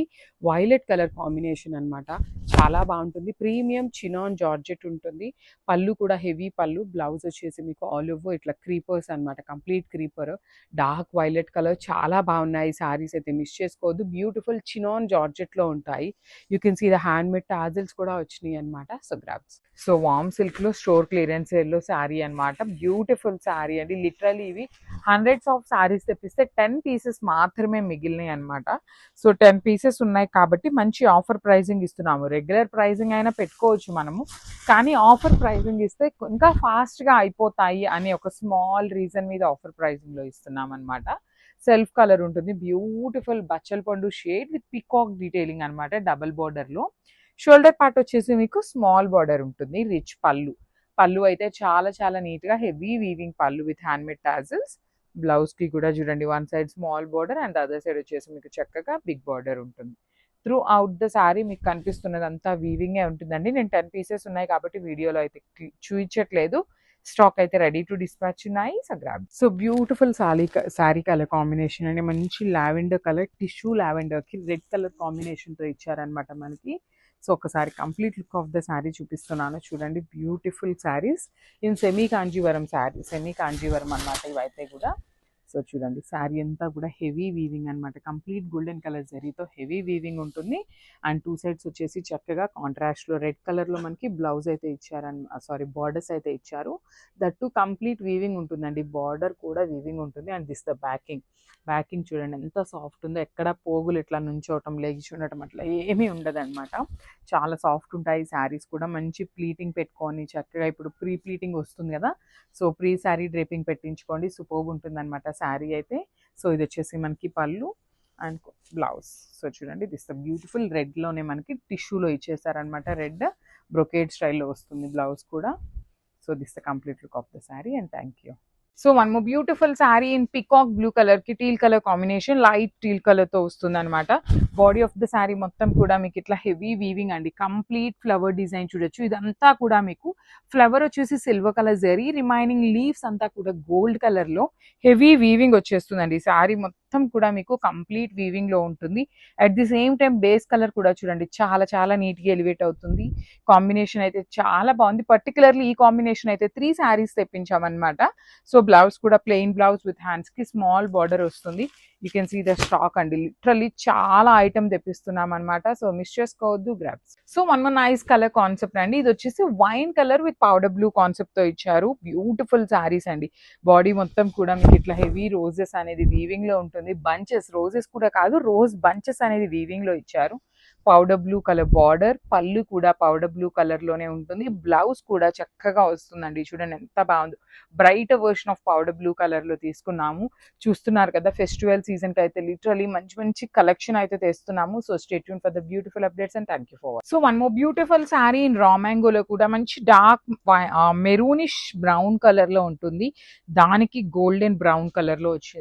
వైలెట్ కలర్ కాంబినేషన్ అనమాట. చాలా బాగుంటుంది. ప్రీమియం చినాన్ జార్జెట్ ఉంటుంది. పళ్ళు కూడా హెవీ పళ్ళు. బ్లౌజ్ వచ్చేసి మీకు ఆలివ్ ఇట్లా క్రీపర్స్ అనమాట, complete creeper, dark violet colour. చాలా బాగున్నాయి శారీస్ అయితే మిస్ చేసుకోవద్దు. బ్యూటిఫుల్ చినాన్ జార్జెట్లో ఉంటాయి. You can see the hand made tassels కూడా వచ్చినాయి అనమాట. So grabs. సో వామ్ సిల్క్లో స్టోర్ క్లియరెన్స్ సేల్లో శారీ అనమాట. బ్యూటిఫుల్ శారీ అండి. లిటరలీ ఇవి హండ్రెడ్స్ ఆఫ్ శారీస్ తెప్పిస్తే 10 పీసెస్ మాత్రమే మిగిలినాయి అనమాట. సో 10 పీసెస్ ఉన్నాయి కాబట్టి మంచి ఆఫర్ ప్రైజింగ్ ఇస్తున్నాము. రెగ్యులర్ ప్రైజింగ్ అయినా పెట్టుకోవచ్చు మనము, కానీ ఆఫర్ ప్రైజింగ్ ఇస్తే ఇంకా ఫాస్ట్గా అయిపోతాయి అని ఒక స్మాల్ రీజన్ మీద ఆఫర్ ప్రైజింగ్లో ఇస్తున్నాం అనమాట. సెల్ఫ్ కలర్ ఉంటుంది. బ్యూటిఫుల్ బచ్చల్ పండు షేడ్ విత్ పికాక్ డీటెయిలింగ్ అనమాట, డబల్ బార్డర్లో. షోల్డర్ పార్ట్ వచ్చేసి మీకు స్మాల్ బార్డర్ ఉంటుంది. రిచ్ పళ్ళు. పళ్ళు అయితే చాలా చాలా నీట్గా హెవీ వీవింగ్ పళ్ళు విత్ హ్యాండ్మేడ్ టాజిల్స్. బ్లౌజ్కి కూడా చూడండి, one side small border and other side వచ్చేసి మీకు చక్కగా బిగ్ బార్డర్ ఉంటుంది. త్రూ అవుట్ ద శారీ మీకు కనిపిస్తున్నది అంతా వీవింగే ఉంటుందండి. నేను 10 పీసెస్ ఉన్నాయి కాబట్టి వీడియోలో అయితే చూపించట్లేదు. స్టాక్ అయితే రెడీ టు డిస్పాచ్ ఉన్నాయి. So grab. So beautiful sari colour combination అండి. మంచి లావెండర్ కలర్, టిష్యూ లావెండర్కి రెడ్ కలర్ కాంబినేషన్తో ఇచ్చారనమాట మనకి. సో ఒకసారి complete look of the sari చూపిస్తున్నాను చూడండి. Beautiful saris in semi Kanjeevaram sari, semi Kanjeevaram అనమాట ఇవైతే కూడా. సో చూడండి శారీ అంతా కూడా హెవీ వీవింగ్ అనమాట. కంప్లీట్ గోల్డెన్ కలర్ జరీతో హెవీ వీవింగ్ ఉంటుంది. అండ్ 2 సైడ్స్ వచ్చేసి చక్కగా కాంట్రాస్ట్లో రెడ్ కలర్లో మనకి బ్లౌజ్ అయితే ఇచ్చారు, బార్డర్స్ అయితే ఇచ్చారు. దట్ టు కంప్లీట్ వీవింగ్ ఉంటుందండి. బార్డర్ కూడా వీవింగ్ ఉంటుంది. And this the backing. Backing చూడండి ఎంత సాఫ్ట్ ఉందో. ఎక్కడ పోగులు ఇట్లా నుంచోవటం, లెగిచి ఉండటం అట్లా ఏమీ ఉండదన్నమాట. చాలా సాఫ్ట్ ఉంటాయి శారీస్ కూడా. మంచి ప్లీటింగ్ పెట్టుకొని చక్కగా, ఇప్పుడు ప్రీ ప్లీటింగ్ వస్తుంది కదా, సో ప్రీ శారీ డ్రేపింగ్ పెట్టించుకోండి. సూపర్బ్ ఉంటుంది అనమాట శారీ అయితే. సో ఇది వచ్చేసి మనకి పళ్ళు అండ్ బ్లౌజ్. సో చూడండి దిస్ ద బ్యూటిఫుల్ రెడ్లోనే మనకి టిష్యూలో ఇచ్చేసారనమాట. రెడ్ బ్రొకేడ్ స్టైల్లో వస్తుంది బ్లౌజ్ కూడా. So this the complete look of the sari and thank you. So one more beautiful sari in peacock blue కలర్కి టీల్ కలర్ కాంబినేషన్, లైట్ టీల్ కలర్తో వస్తుంది అనమాట. బాడీ ఆఫ్ ద శారీ మొత్తం కూడా మీకు ఇట్లా హెవీ వీవింగ్ అండి. కంప్లీట్ ఫ్లవర్ డిజైన్ చూడొచ్చు. ఇదంతా కూడా మీకు ఫ్లవర్ వచ్చేసి silver colour zari, remaining leaves అంతా కూడా గోల్డ్ కలర్లో హెవీ వీవింగ్ వచ్చేస్తుందండి. శారీ మొత్తం కూడా మీకు కంప్లీట్ వీవింగ్లో ఉంటుంది. At the same time base colour కూడా చూడండి చాలా చాలా నీట్గా ఎలివేట్ అవుతుంది. కాంబినేషన్ అయితే చాలా బాగుంది. పర్టికులర్లీ ఈ కాంబినేషన్ అయితే 3 శారీస్ తెప్పించామన్నమాట. సో బ్లౌజ్ కూడా ప్లెయిన్ బ్లౌజ్ విత్ హ్యాండ్స్కి స్మాల్ బార్డర్ వస్తుంది. You can see the stock అండి. లిటరల్లీ చాలా ఐటమ్ తెప్పిస్తున్నాం అనమాట. సో మిస్ చేసుకోవద్దు, grabs. So one nice colour concept అండి. ఇది వచ్చేసి wine colour with powder blue కాన్సెప్ట్తో ఇచ్చారు. బ్యూటిఫుల్ శారీస్ అండి. బాడీ మొత్తం కూడా మీకు ఇట్లా హెవీ రోజెస్ అనేది వీవింగ్లో ఉంటుంది. బంచెస్, రోజెస్ కూడా కాదు, రోజ్ బంచెస్ అనేది వీవింగ్లో ఇచ్చారు. పౌడర్ బ్లూ కలర్ బార్డర్, పళ్ళు కూడా పౌడర్ బ్లూ కలర్లోనే ఉంటుంది. బ్లౌజ్ కూడా చక్కగా వస్తుందండి. చూడండి ఎంత బాగుంది. Bright version of powder blue కలర్లో తీసుకున్నాము. చూస్తున్నారు కదా, ఫెస్టివల్ సీజన్కి అయితే లిటరలీ మంచి మంచి కలెక్షన్ అయితే తెస్తున్నాము. So stay tune for the beautiful updates and thank you for watching. So one more beautiful sari in raw మ్యాంగోలో కూడా మంచి డార్క్ మెరూనిష్ బ్రౌన్ కలర్లో ఉంటుంది. దానికి గోల్డెన్ బ్రౌన్ కలర్లో వచ్చి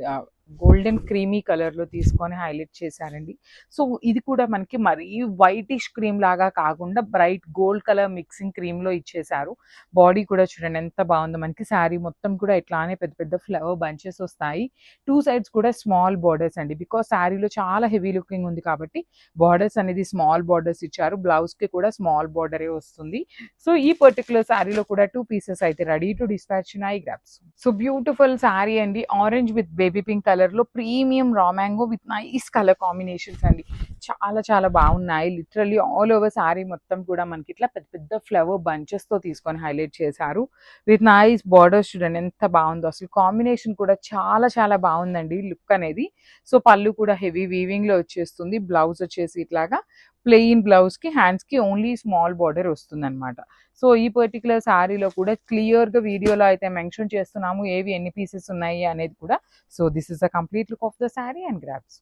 గోల్డెన్ క్రీమీ కలర్లో తీసుకొని హైలైట్ చేశారండి. సో ఇది కూడా మనకి మరీ వైటిష్ క్రీమ్ లాగా కాకుండా బ్రైట్ గోల్డ్ కలర్ మిక్సింగ్ క్రీమ్లో ఇచ్చేసారు. బాడీ కూడా చూడండి ఎంత బాగుందో. మనకి శారీ మొత్తం కూడా ఇట్లానే పెద్ద పెద్ద ఫ్లవర్ బంచెస్ వస్తాయి. 2 సైడ్స్ కూడా స్మాల్ బార్డర్స్ అండి. బికాస్ శారీలో చాలా హెవీ లుకింగ్ ఉంది కాబట్టి బార్డర్స్ అనేది స్మాల్ బార్డర్స్ ఇచ్చారు. బ్లౌజ్కి కూడా స్మాల్ బార్డరే వస్తుంది. సో ఈ పర్టికులర్ శారీలో కూడా 2 పీసెస్ అయితే రెడీ టు డిస్పాచ్ ఉన్నాయి, గ్రాబ్స్. సో బ్యూటిఫుల్ శారీ అండి. Orange with baby pink colour colour లో premium raw mango with nice colour combinations అండి. చాలా చాలా బాగున్నాయి. లిటరల్లీ ఆల్ ఓవర్ శారీ మొత్తం కూడా మనకి ఇట్లా పెద్ద పెద్ద ఫ్లవర్ బంచెస్ తో తీసుకొని హైలైట్ చేశారు. విత్ నైస్ బార్డర్స్ చూడండి ఎంత బాగుందో, అసలు కాంబినేషన్ కూడా చాలా చాలా బాగుందండి లుక్ అనేది. సో పళ్ళు కూడా హెవీ వీవింగ్ లో వచ్చేస్తుంది. బ్లౌజ్ వచ్చేసి ఇట్లాగా ప్లెయిన్ బ్లౌజ్ కి హ్యాండ్స్ కి ఓన్లీ స్మాల్ బార్డర్ వస్తుంది అనమాట. సో ఈ పర్టికులర్ శారీలో కూడా క్లియర్ గా వీడియోలో అయితే మెన్షన్ చేస్తున్నాము ఏవి ఎన్ని పీసెస్ ఉన్నాయి అనేది కూడా. So this is the complete look of the sari and grasp.